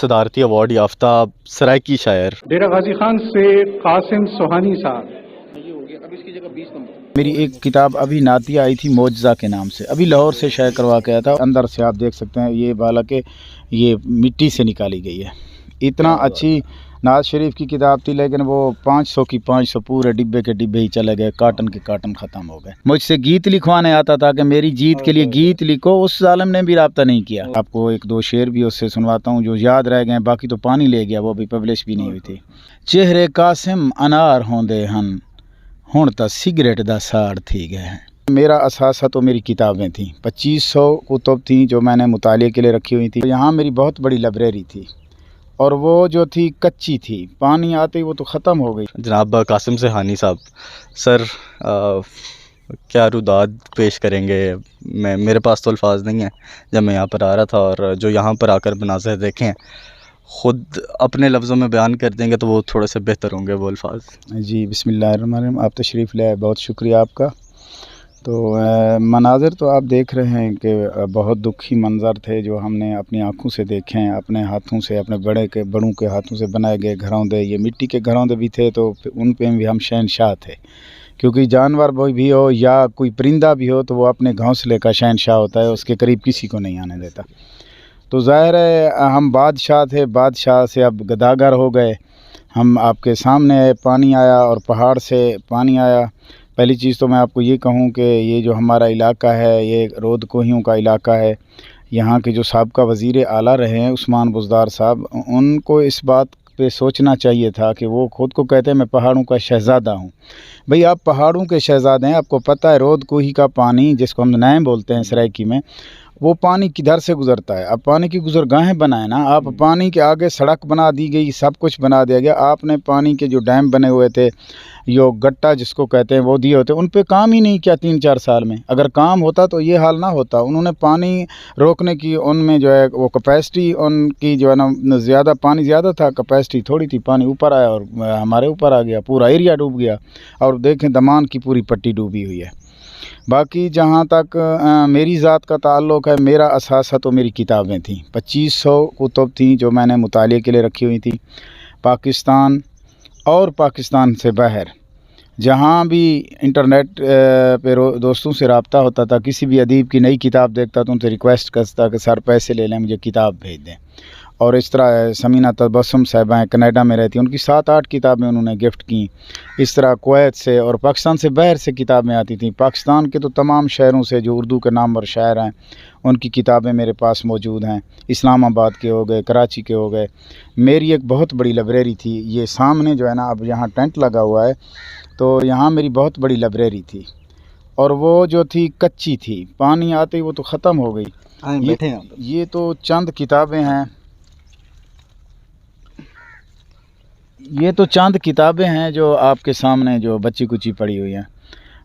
صدارتی ایوارڈ یافتہ سرائکی شاعر ڈیرہ غازی خان سے قاسم سوہانی صاحب. میری ایک کتاب ابھی نعتیہ آئی تھی معجزہ کے نام سے، ابھی لاہور سے شائع کروا کے آیا تھا. اندر سے آپ دیکھ سکتے ہیں یہ حالانکہ یہ مٹی سے نکالی گئی ہے. اتنا اچھی نعت شریف کی کتاب تھی، لیکن وہ 500 کی 500 پورے ڈبے کے ڈبے ہی چلے گئے، کاٹن کے کاٹن ختم ہو گئے. مجھ سے گیت لکھوانے آتا تھا کہ میری جیت کے لیے گیت لکھو، اس ظالم نے بھی رابطہ نہیں کیا. آپ کو ایک دو شعر بھی اس سے سنواتا ہوں جو یاد رہ گئے، باقی تو پانی لے گیا، وہ بھی پبلش بھی نہیں ہوئی تھی. چہرے قاسم انار ہوندے ہن ہن تا سگریٹ دا ساڑ تھی گئے ہیں. میرا اثاثہ تو میری کتابیں تھیں، 2500 کتب تھیں جو میں نے مطالعے کے لیے رکھی ہوئی تھی. یہاں میری بہت بڑی لائبریری تھی اور وہ جو تھی کچی تھی، پانی آتے ہی وہ تو ختم ہو گئی. جناب قاسم سوہانی صاحب، سر کیا روداد پیش کریں گے؟ میرے پاس تو الفاظ نہیں ہیں. جب میں یہاں پر آ رہا تھا اور جو یہاں پر آ کر مناظر دیکھیں، خود اپنے لفظوں میں بیان کر دیں گے تو وہ تھوڑے سے بہتر ہوں گے وہ الفاظ. جی بسم اللہ الرحمن الرحیم. آپ تشریف لے آئے، بہت شکریہ آپ کا. تو مناظر تو آپ دیکھ رہے ہیں کہ بہت دکھی منظر تھے جو ہم نے اپنی آنکھوں سے دیکھے ہیں، اپنے ہاتھوں سے، اپنے بڑوں کے ہاتھوں سے بنائے گئے گھروں دے. یہ مٹی کے گھروں دے بھی تھے تو ان پہ بھی ہم شہنشاہ تھے، کیونکہ جانور بھی ہو یا کوئی پرندہ بھی ہو تو وہ اپنے گھونسلے کا شہنشاہ ہوتا ہے، اس کے قریب کسی کو نہیں آنے دیتا. تو ظاہر ہے ہم بادشاہ تھے، بادشاہ سے اب گداگر ہو گئے. ہم آپ کے سامنے پانی آیا اور پہاڑ سے پانی آیا. پہلی چیز تو میں آپ کو یہ کہوں کہ یہ جو ہمارا علاقہ ہے یہ رود کوہیوں کا علاقہ ہے. یہاں کے جو سابقہ وزیر اعلیٰ رہے ہیں عثمان بزدار صاحب، ان کو اس بات پہ سوچنا چاہیے تھا کہ وہ خود کو کہتے ہیں میں پہاڑوں کا شہزادہ ہوں. بھئی آپ پہاڑوں کے شہزادے ہیں، آپ کو پتہ ہے رود کوہی کا پانی جس کو ہم نیم بولتے ہیں سرائکی میں، وہ پانی کدھر سے گزرتا ہے. اب پانی کی گزرگاہیں بنائیں نا آپ. پانی کے آگے سڑک بنا دی گئی، سب کچھ بنا دیا گیا. آپ نے پانی کے جو ڈیم بنے ہوئے تھے، یہ گٹا جس کو کہتے ہیں، وہ دیے ہوتے، ان پہ کام ہی نہیں کیا 3-4 سال میں. اگر کام ہوتا تو یہ حال نہ ہوتا. انہوں نے پانی روکنے کی ان میں جو ہے وہ کیپیسٹی ان کی جو ہے نا زیادہ، پانی زیادہ تھا، کیپیسٹی تھوڑی تھی. پانی اوپر آیا اور ہمارے اوپر آ گیا، پورا ایریا ڈوب گیا. اور دیکھیں دمان کی پوری پٹی ڈوبی ہوئی ہے. باقی جہاں تک میری ذات کا تعلق ہے، میرا اثاثہ تو میری کتابیں تھیں. 2500 کتب تھیں جو میں نے مطالعے کے لیے رکھی ہوئی تھی. پاکستان اور پاکستان سے باہر جہاں بھی انٹرنیٹ پہ دوستوں سے رابطہ ہوتا تھا، کسی بھی ادیب کی نئی کتاب دیکھتا تو ان سے ریکویسٹ کرتا کہ سر پیسے لے لیں، مجھے کتاب بھیج دیں. اور اس طرح سمینہ تبسم صاحبہ ہیں، کینیڈا میں رہتی ہیں، ان کی 7-8 کتابیں انہوں نے گفٹ کیں. اس طرح کویت سے اور پاکستان سے باہر سے کتابیں آتی تھیں. پاکستان کے تو تمام شہروں سے جو اردو کے نامور شاعر ہیں ان کی کتابیں میرے پاس موجود ہیں. اسلام آباد کے ہو گئے، کراچی کے ہو گئے. میری ایک بہت بڑی لائبریری تھی. یہ سامنے جو ہے نا اب یہاں ٹینٹ لگا ہوا ہے، تو یہاں میری بہت بڑی لائبریری تھی اور وہ جو تھی کچی تھی، پانی آتے ہی وہ تو ختم ہو گئی. یہ تو چند کتابیں ہیں، یہ تو چند کتابیں ہیں جو آپ کے سامنے جو بچی کچی پڑی ہوئی ہیں.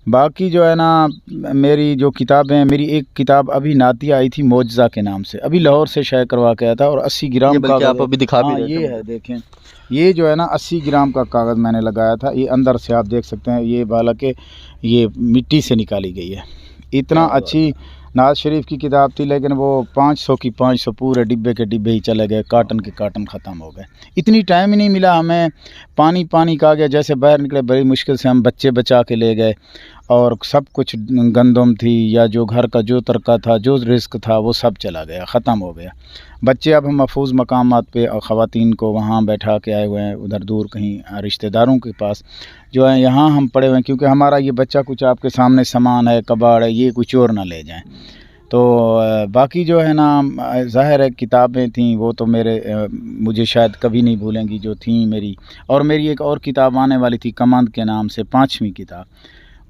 باقی جو ہے نا میری جو کتابیں، میری ایک کتاب ابھی نعتیہ آئی تھی معجزہ کے نام سے، ابھی لاہور سے شائع کروا کے آیا تھا اور 80 گرام کا آپ ابھی دکھا بھی رہے تھے. یہ ہے دیکھیں، یہ جو ہے نا 80 گرام کا کاغذ میں نے لگایا تھا. یہ اندر سے آپ دیکھ سکتے ہیں، یہ حالانکہ یہ مٹی سے نکالی گئی ہے. اتنا اچھی نعت شریف کی کتاب تھی، لیکن وہ 500 کی 500 پورے ڈبے کے ڈبے ہی چلے گئے، کاٹن کے کاٹن ختم ہو گئے. اتنی ٹائم ہی نہیں ملا ہمیں. پانی کہا گیا، جیسے باہر نکلے بڑی مشکل سے ہم بچے بچا کے لے گئے اور سب کچھ گندم تھی یا جو گھر کا جو ترکہ تھا، جو رزق تھا، وہ سب چلا گیا، ختم ہو گیا. بچے اب ہم محفوظ مقامات پہ اور خواتین کو وہاں بیٹھا کے آئے ہوئے ہیں، ادھر دور کہیں رشتہ داروں کے پاس جو ہے. یہاں ہم پڑے ہوئے ہیں کیونکہ ہمارا یہ بچہ کچھ آپ کے سامنے سامان ہے، کباڑ ہے، یہ کوئی چور نہ لے جائیں. تو باقی جو ہے نا ظاہر ہے کتابیں تھیں وہ تو مجھے شاید کبھی نہیں بھولیں گی جو تھیں میری. اور میری ایک اور کتاب آنے والی تھی کمند کے نام سے، 5ویں کتاب.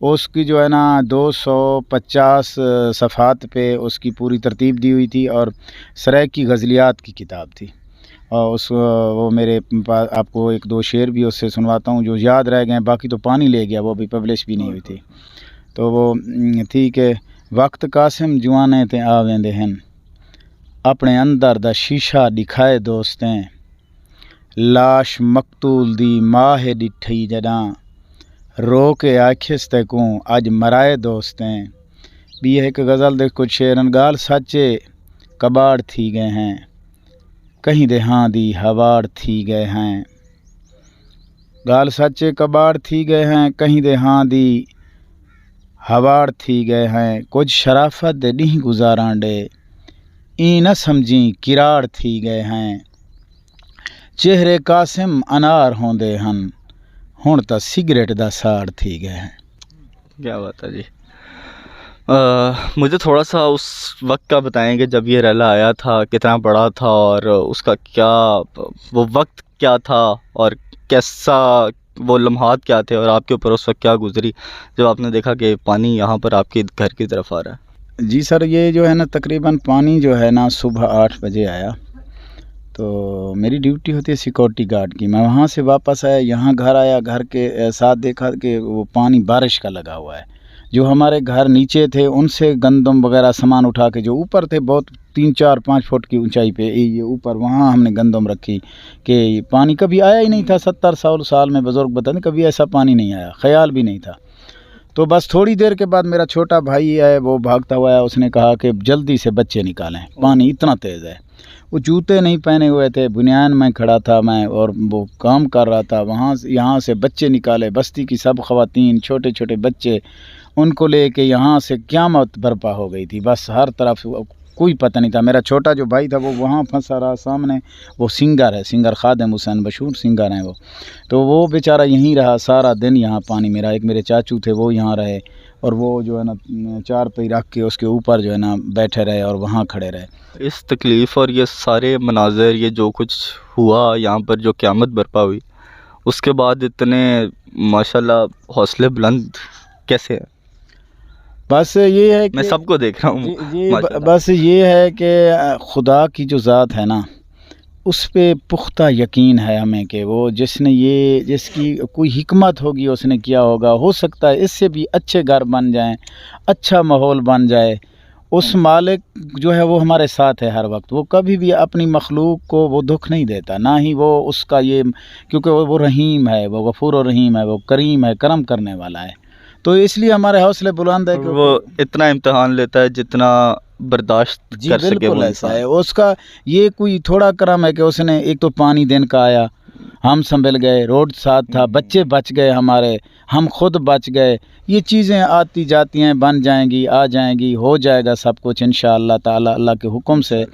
اس کی جو ہے نا 250 صفحات پہ اس کی پوری ترتیب دی ہوئی تھی اور سرائکی غزلیات کی کتاب تھی. اور وہ میرے پاس آپ کو ایک دو شعر بھی اس سے سنواتا ہوں جو یاد رہ گئے، باقی تو پانی لے گیا، وہ بھی پبلش بھی نہیں ہوئی تھی. تو وہ تھی کہ وقت قاسم جوانے تے آویندے ہن، اپنے اندر دا شیشہ دکھائے دوستیں، لاش مقتول دی ماہ ڈٹھی جداں، رو کے آکھس تے کوں اج مرائے دوستیں. بھی ایک غزل دے کچھ شعرن گال سچے کباڑ تھی گئے ہیں، کہیں دہاں دی ہواڑ تھی گئے ہیں گال سچے کباڑ تھی گئے ہیں کہیں دہاں دی ہواڑ تھی گئے ہیں کچھ شرافت دے نہیں گزاران ڈے ای نہ سمجھیں کراڑ تھی گئے ہیں چہرے قاسم انار ہوندے ہن ہن تا سگریٹ دا ساڑ تھی گئے ہیں. کیا بات ہے جی. مجھے تھوڑا سا اس وقت کا بتائیں کہ جب یہ ریلا آیا تھا کتنا بڑا تھا اور اس کا کیا وہ وقت کیا تھا اور کیسا وہ لمحات کیا تھے اور آپ کے اوپر اس وقت کیا گزری جب آپ نے دیکھا کہ پانی یہاں پر آپ کے گھر کی طرف آ رہا ہے. جی سر یہ جو ہے نا تقریباً پانی جو ہے نا صبح 8 بجے آیا تو میری ڈیوٹی ہوتی ہے سیکورٹی گارڈ کی. میں وہاں سے واپس آیا یہاں گھر آیا گھر کے ساتھ دیکھا کہ وہ پانی بارش کا لگا ہوا ہے. جو ہمارے گھر نیچے تھے ان سے گندم وغیرہ سامان اٹھا کے جو اوپر تھے بہت 3-4-5 فٹ کی اونچائی پہ یہ اوپر وہاں ہم نے گندم رکھی کہ پانی کبھی آیا ہی نہیں تھا. 70 سال میں بزرگ بتاتے کبھی ایسا پانی نہیں آیا خیال بھی نہیں تھا. تو بس تھوڑی دیر کے بعد میرا چھوٹا بھائی ہے وہ بھاگتا ہوا ہے اس نے کہا کہ جلدی سے بچے نکالیں پانی اتنا تیز ہے. وہ جوتے نہیں پہنے ہوئے تھے بنیان میں کھڑا تھا میں اور وہ کام کر رہا تھا وہاں یہاں سے بچے نکالے بستی کی سب خواتین چھوٹے چھوٹے بچے ان کو لے کے یہاں سے قیامت برپا ہو گئی تھی. بس ہر طرف کوئی پتہ نہیں تھا. میرا چھوٹا جو بھائی تھا وہ وہاں پھنسا رہا سامنے وہ سنگر ہے سنگر خادم حسین مشہور سنگر ہیں وہ تو وہ بیچارہ یہیں رہا سارا دن یہاں پانی. میرا ایک میرے چاچو تھے وہ یہاں رہے اور وہ جو ہے نا 4 پہ رکھ کے اس کے اوپر جو ہے نا بیٹھے رہے اور وہاں کھڑے رہے. اس تکلیف اور یہ سارے مناظر یہ جو کچھ ہوا یہاں پر جو قیامت برپا ہوئی اس کے بعد اتنے ماشاءاللہ حوصلے بلند کیسے ہیں؟ بس یہ ہے کہ میں سب کو دیکھ رہا ہوں بس یہ ہے کہ خدا کی جو ذات ہے نا اس پہ پختہ یقین ہے ہمیں کہ وہ جس نے یہ جس کی کوئی حکمت ہوگی اس نے کیا ہوگا. ہو سکتا ہے اس سے بھی اچھے گھر بن جائیں اچھا ماحول بن جائے. اس مالک جو ہے وہ ہمارے ساتھ ہے ہر وقت. وہ کبھی بھی اپنی مخلوق کو وہ دکھ نہیں دیتا نہ ہی وہ اس کا یہ کیونکہ وہ رحیم ہے وہ غفور و رحیم ہے وہ کریم ہے کرم کرنے والا ہے. تو اس لیے ہمارے حوصلے بلند ہے کہ وہ اتنا امتحان لیتا ہے جتنا برداشت کر سکے. بالکل ایسا ہے اس کا یہ کوئی تھوڑا کرم ہے کہ اس نے ایک تو پانی دن کا آیا ہم سنبھل گئے روڈ ساتھ تھا بچے بچ گئے ہمارے ہم خود بچ گئے. یہ چیزیں آتی جاتی ہیں بن جائیں گی آ جائیں گی ہو جائے گا سب کچھ انشاءاللہ تعالی اللہ کے حکم سے.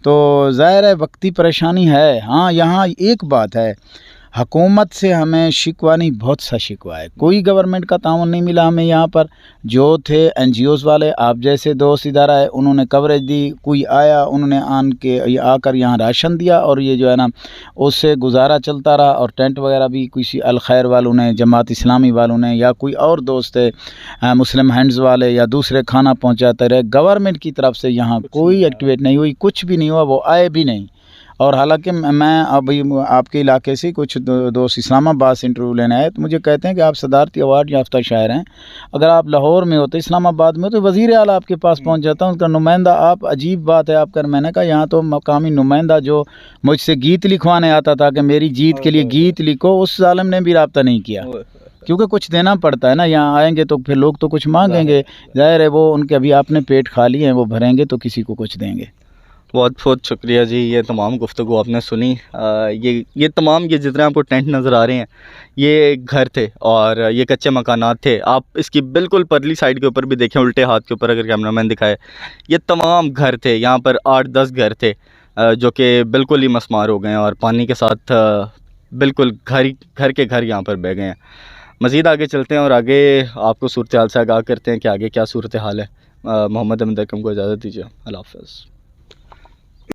تو ظاہر ہے وقتی پریشانی ہے. ہاں یہاں ایک بات ہے حکومت سے ہمیں شکوہ نہیں بہت سا شکوہ ہے. کوئی گورنمنٹ کا تعاون نہیں ملا ہمیں یہاں پر. جو تھے NGOs والے آپ جیسے دوست ادارہ ہے انہوں نے کوریج دی. کوئی آیا انہوں نے آ کر یہاں راشن دیا اور یہ جو ہے نا اس سے گزارا چلتا رہا. اور ٹینٹ وغیرہ بھی کسی الخیر والوں نے جماعت اسلامی والوں نے یا کوئی اور دوست ہے مسلم ہینڈز والے یا دوسرے کھانا پہنچاتے رہے. گورنمنٹ کی طرف سے یہاں کوئی ایکٹیویٹ نہیں ہوئی کچھ بھی نہیں ہوا وہ آئے بھی نہیں. اور حالانکہ میں ابھی آپ کے علاقے سے کچھ دوست اسلام آباد سے انٹرویو لینے آئے تو مجھے کہتے ہیں کہ آپ صدارتی ایوارڈ یافتہ شاعر ہیں اگر آپ لاہور میں ہوتے اسلام آباد میں ہوتے وزیر اعلیٰ آپ کے پاس پہنچ جاتا ان کا نمائندہ آپ عجیب بات ہے آپ کا. میں نے کہا یہاں تو مقامی نمائندہ جو مجھ سے گیت لکھوانے آتا تھا کہ میری جیت کے لیے گیت لکھو اس ظالم نے بھی رابطہ نہیں کیا کیونکہ کچھ دینا پڑتا ہے نا. یہاں آئیں گے تو پھر لوگ تو کچھ مانگیں گے ظاہر ہے وہ ان کے ابھی آپ نے پیٹ کھا لیے ہیں وہ بھریں گے تو کسی کو کچھ دیں گے. بہت بہت شکریہ جی. یہ تمام گفتگو آپ نے سنی. یہ تمام یہ جتنے آپ کو ٹینٹ نظر آ رہے ہیں یہ گھر تھے اور یہ کچے مکانات تھے. آپ اس کی بالکل پرلی سائڈ کے اوپر بھی دیکھیں الٹے ہاتھ کے اوپر اگر کیمرہ مین دکھائے یہ تمام گھر تھے. یہاں پر 8-10 گھر تھے جو کہ بالکل ہی مسمار ہو گئے ہیں اور پانی کے ساتھ بالکل گھر کے گھر یہاں پر بہہ گئے ہیں. مزید آگے چلتے ہیں اور آگے آپ کو صورتحال سے آگاہ کرتے ہیں کہ آگے کیا صورتحال ہے. محمد احمد اکرم کو اجازت دیجیے. اللہ حافظ.